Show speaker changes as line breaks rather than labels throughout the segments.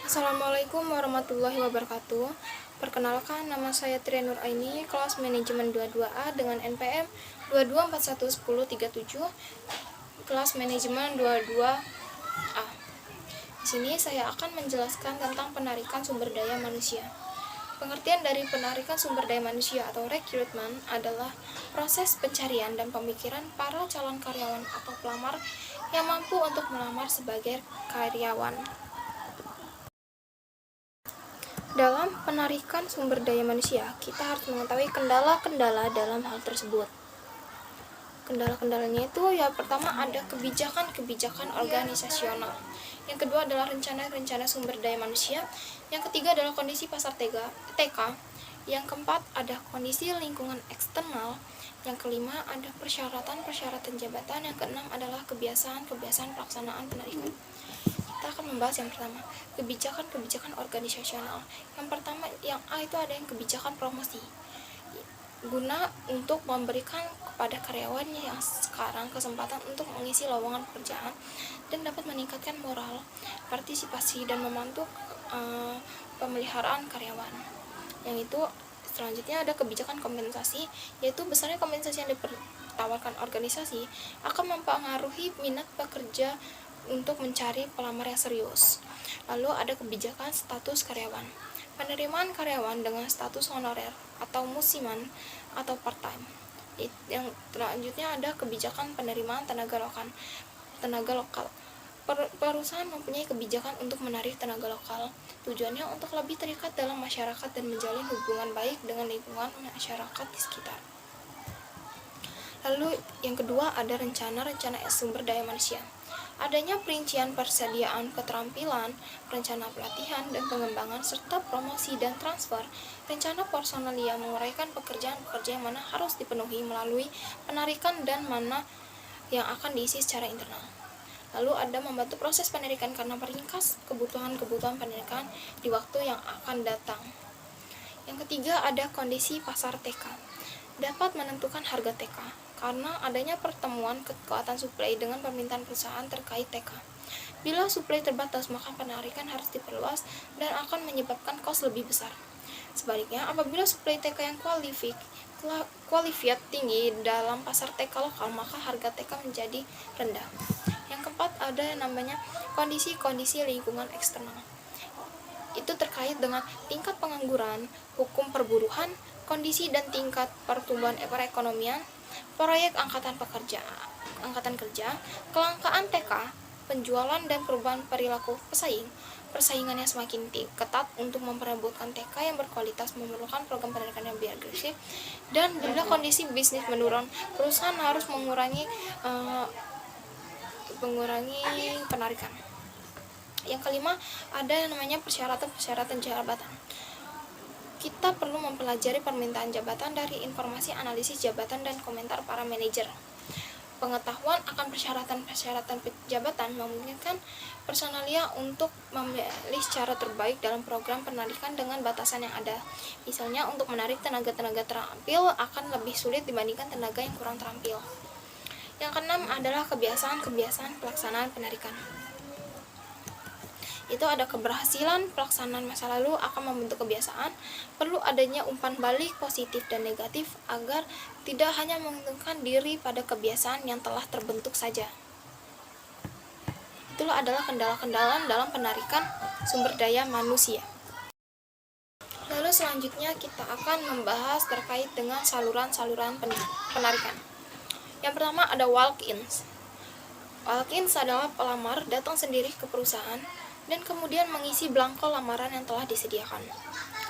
Assalamualaikum warahmatullahi wabarakatuh. Perkenalkan, nama saya Tria Nur Aini, kelas manajemen 22A dengan NPM 22411037, kelas manajemen 22A. Di sini saya akan menjelaskan tentang penarikan sumber daya manusia. Pengertian dari penarikan sumber daya manusia atau rekrutmen adalah proses pencarian dan pemikiran para calon karyawan atau pelamar yang mampu untuk melamar sebagai karyawan. Dalam penarikan sumber daya manusia, kita harus mengetahui kendala-kendala dalam hal tersebut. Kendala-kendalanya itu pertama ada kebijakan-kebijakan organisasional. Yang kedua adalah rencana-rencana sumber daya manusia. Yang ketiga adalah kondisi pasar TK. Yang keempat ada kondisi lingkungan eksternal. Yang kelima ada persyaratan-persyaratan jabatan. Yang keenam adalah kebiasaan-kebiasaan pelaksanaan penarikan. Kita akan membahas yang pertama, kebijakan-kebijakan organisasional. Yang pertama, yang A itu ada yang kebijakan promosi, guna untuk memberikan kepada karyawannya yang sekarang kesempatan untuk mengisi lowongan pekerjaan dan dapat meningkatkan moral, partisipasi, dan membantu pemeliharaan karyawan. Yang itu selanjutnya ada kebijakan kompensasi, yaitu besarnya kompensasi yang ditawarkan organisasi akan mempengaruhi minat pekerja untuk mencari pelamar yang serius. Lalu ada kebijakan status karyawan. Penerimaan karyawan dengan status honorer atau musiman atau part-time. Yang selanjutnya ada kebijakan penerimaan tenaga lokal. Perusahaan mempunyai kebijakan untuk menarik tenaga lokal. Tujuannya untuk lebih terikat dalam masyarakat dan menjalin hubungan baik dengan lingkungan masyarakat di sekitar. Lalu yang kedua ada rencana-rencana sumber daya manusia. Adanya perincian persediaan keterampilan, rencana pelatihan dan pengembangan, serta promosi dan transfer, rencana personalia menguraikan pekerjaan-pekerjaan yang mana harus dipenuhi melalui penarikan dan mana yang akan diisi secara internal. Lalu ada membantu proses penarikan karena meringkas kebutuhan-kebutuhan penarikan di waktu yang akan datang. Yang ketiga ada kondisi pasar TK. Dapat menentukan harga TK karena adanya pertemuan kekuatan suplai dengan permintaan perusahaan terkait TK. Bila suplai terbatas, maka penarikan harus diperluas dan akan menyebabkan kos lebih besar. Sebaliknya, apabila suplai TK yang qualified tinggi dalam pasar TK lokal, maka harga TK menjadi rendah. Yang keempat ada yang namanya kondisi-kondisi lingkungan eksternal. Itu terkait dengan tingkat pengangguran, hukum perburuhan, kondisi dan tingkat pertumbuhan perekonomian, proyek angkatan kerja, kelangkaan TK, penjualan dan perubahan perilaku pesaing. Persaingannya semakin ketat untuk memperebutkan TK yang berkualitas memerlukan program pendidikan yang lebih agresif, dan bila kondisi bisnis menurun, perusahaan harus mengurangi penarikan. Yang kelima ada yang namanya persyaratan jabatan. Kita perlu mempelajari permintaan jabatan dari informasi analisis jabatan dan komentar para manajer. Pengetahuan akan persyaratan jabatan memungkinkan personalia untuk memilih cara terbaik dalam program penarikan dengan batasan yang ada. Misalnya untuk menarik tenaga-tenaga terampil akan lebih sulit dibandingkan tenaga yang kurang terampil. Yang keenam adalah kebiasaan pelaksanaan penarikan. Itu ada keberhasilan pelaksanaan masa lalu akan membentuk kebiasaan, perlu adanya umpan balik positif dan negatif agar tidak hanya menguntungkan diri pada kebiasaan yang telah terbentuk saja. Itulah adalah kendala-kendala dalam penarikan sumber daya manusia. Lalu selanjutnya kita akan membahas terkait dengan saluran-saluran penarikan. Yang pertama ada walk-ins. Walk-ins adalah pelamar datang sendiri ke perusahaan dan kemudian mengisi belangko lamaran yang telah disediakan.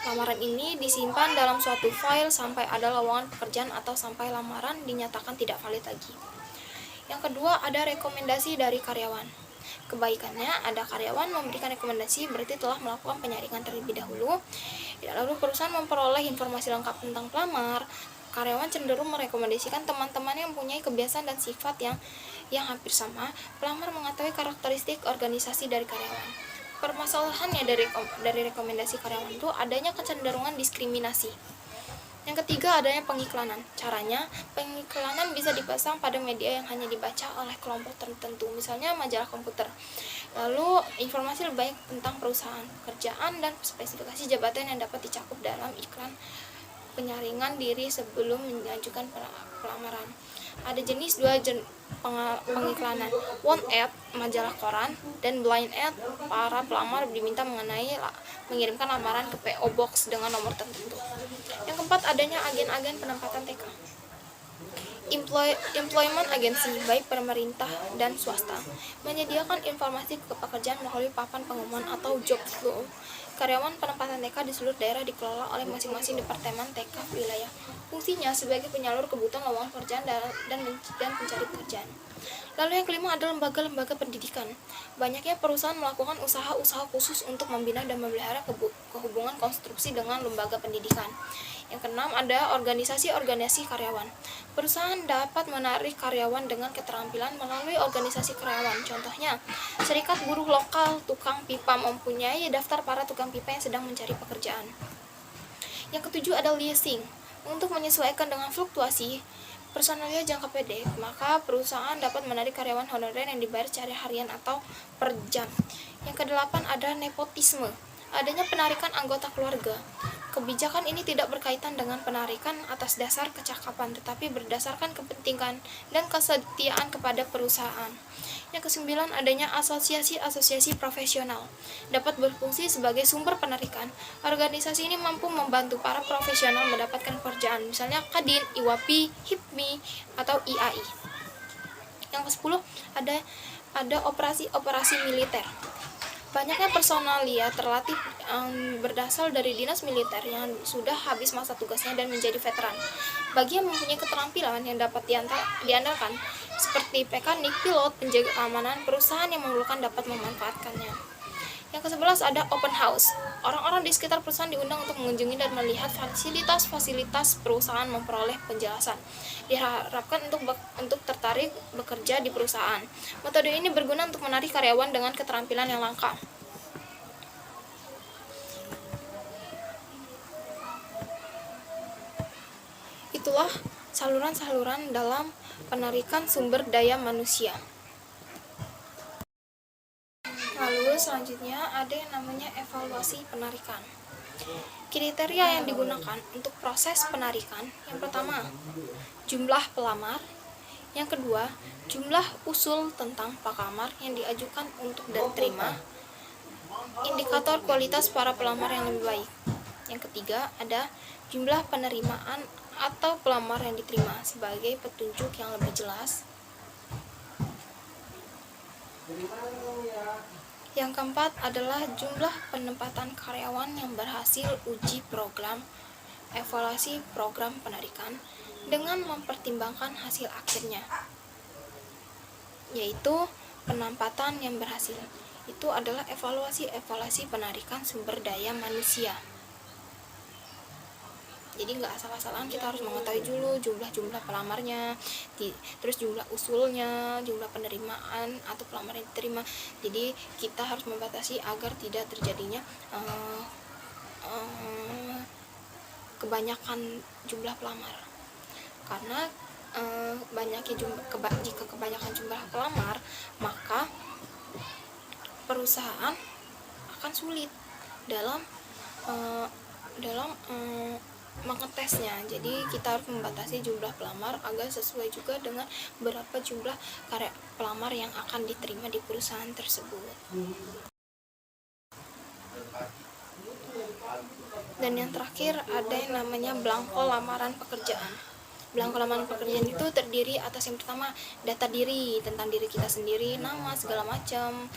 Lamaran ini disimpan dalam suatu file sampai ada lowongan pekerjaan atau sampai lamaran dinyatakan tidak valid lagi. Yang kedua ada rekomendasi dari karyawan. Kebaikannya ada karyawan memberikan rekomendasi berarti telah melakukan penyaringan terlebih dahulu. Lalu perusahaan memperoleh informasi lengkap tentang pelamar. Karyawan cenderung merekomendasikan teman-teman yang mempunyai kebiasaan dan sifat yang hampir sama. Pelamar mengetahui karakteristik organisasi dari karyawan. Permasalahannya dari rekomendasi karyawan itu adanya kecenderungan diskriminasi. Yang ketiga, adanya pengiklanan. Caranya, pengiklanan bisa dipasang pada media yang hanya dibaca oleh kelompok tertentu, misalnya majalah komputer. Lalu, informasi lebih banyak tentang perusahaan, pekerjaan, dan spesifikasi jabatan yang dapat dicakup dalam iklan. Penyaringan diri sebelum mengajukan pelamaran. Ada jenis dua pengiklanan, want ad, majalah koran, dan blind ad. Para pelamar diminta mengirimkan lamaran ke PO Box dengan nomor tertentu. Yang keempat, adanya agen-agen penempatan TK. Employment agency, baik pemerintah dan swasta, menyediakan informasi ke pekerjaan melalui papan pengumuman atau job flow. Karyawan penempatan TK di seluruh daerah dikelola oleh masing-masing departemen TK wilayah. Fungsinya sebagai penyalur kebutuhan lowongan pekerjaan dan pencari pekerjaan. Lalu yang kelima adalah lembaga-lembaga pendidikan. Banyaknya perusahaan melakukan usaha-usaha khusus untuk membina dan memelihara kehubungan konstruksi dengan lembaga pendidikan. Yang keenam ada organisasi-organisasi karyawan. Perusahaan dapat menarik karyawan dengan keterampilan melalui organisasi karyawan. Contohnya, serikat buruh lokal tukang pipa mempunyai daftar para tukang pipa yang sedang mencari pekerjaan. Yang ketujuh ada leasing. Untuk menyesuaikan dengan fluktuasi personalia jangka pendek, maka perusahaan dapat menarik karyawan honorer yang dibayar secara harian atau per jam. Yang kedelapan ada nepotisme. Adanya penarikan anggota keluarga. Kebijakan ini tidak berkaitan dengan penarikan atas dasar kecakapan, tetapi berdasarkan kepentingan dan kesetiaan kepada perusahaan. Yang kesembilan adanya asosiasi-asosiasi profesional. Dapat berfungsi sebagai sumber penarikan. Organisasi ini mampu membantu para profesional mendapatkan pekerjaan, misalnya Kadin, IWAPI, HIPMI, atau IAI. Yang kesepuluh ada operasi-operasi militer. Banyaknya personalia terlatih berdasar dari dinas militer yang sudah habis masa tugasnya dan menjadi veteran. Bagi yang mempunyai keterampilan yang dapat diandalkan, seperti mekanik, pilot, penjaga keamanan, perusahaan yang memerlukan dapat memanfaatkannya. Yang ke-11 ada open house. Orang-orang di sekitar perusahaan diundang untuk mengunjungi dan melihat fasilitas-fasilitas perusahaan, memperoleh penjelasan. Diharapkan untuk tertarik bekerja di perusahaan. Metode ini berguna untuk menarik karyawan dengan keterampilan yang langka. Itulah saluran-saluran dalam penarikan sumber daya manusia. Lalu selanjutnya ada yang namanya evaluasi penarikan. Kriteria yang digunakan untuk proses penarikan, yang pertama, jumlah pelamar. Yang kedua, jumlah usul tentang pelamar yang diajukan untuk diterima. Indikator kualitas para pelamar yang lebih baik. Yang ketiga, ada jumlah penerimaan atau pelamar yang diterima sebagai petunjuk yang lebih jelas. Yang keempat adalah jumlah penempatan karyawan yang berhasil uji program evaluasi program penarikan dengan mempertimbangkan hasil akhirnya, yaitu penempatan yang berhasil. Itu adalah evaluasi penarikan sumber daya manusia. Jadi nggak asal-asalan, kita harus mengetahui dulu jumlah pelamarnya, terus jumlah usulnya, jumlah penerimaan atau pelamar yang diterima. Jadi kita harus membatasi agar tidak terjadinya kebanyakan jumlah pelamar. Karena jika kebanyakan jumlah pelamar, maka perusahaan akan sulit dalam mengetesnya. Jadi kita harus membatasi jumlah pelamar agar sesuai juga dengan berapa jumlah pelamar yang akan diterima di perusahaan tersebut. Dan yang terakhir ada yang namanya blanko lamaran pekerjaan. Blanko lamaran pekerjaan itu terdiri atas yang pertama data diri, tentang diri kita sendiri, nama segala macam,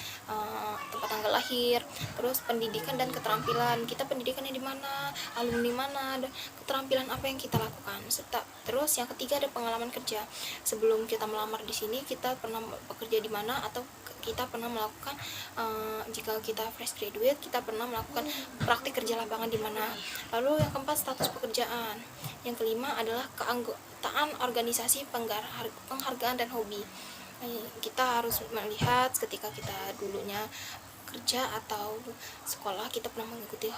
tempat tanggal lahir, terus pendidikan dan keterampilan, kita pendidikannya di mana, alumni mana, dan keterampilan apa yang kita lakukan. Terus yang ketiga ada pengalaman kerja. Sebelum kita melamar di sini, kita pernah bekerja di mana, atau kita pernah melakukan jika kita fresh graduate, kita pernah melakukan praktik kerja lapangan di mana. Lalu yang keempat status pekerjaan. Yang kelima adalah keanggotaan organisasi, penghargaan dan hobi. Kita harus melihat ketika kita dulunya kerja atau sekolah kita pernah mengikuti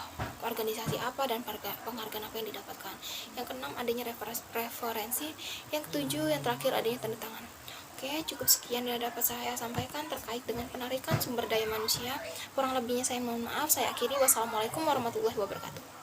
organisasi apa dan penghargaan apa yang didapatkan. Yang keenam, adanya referensi. Yang ketujuh, yang terakhir, adanya tanda tangan. Oke, cukup sekian yang dapat saya sampaikan terkait dengan penarikan sumber daya manusia. Kurang lebihnya saya mohon maaf. Saya akhiri. Wassalamualaikum warahmatullahi wabarakatuh.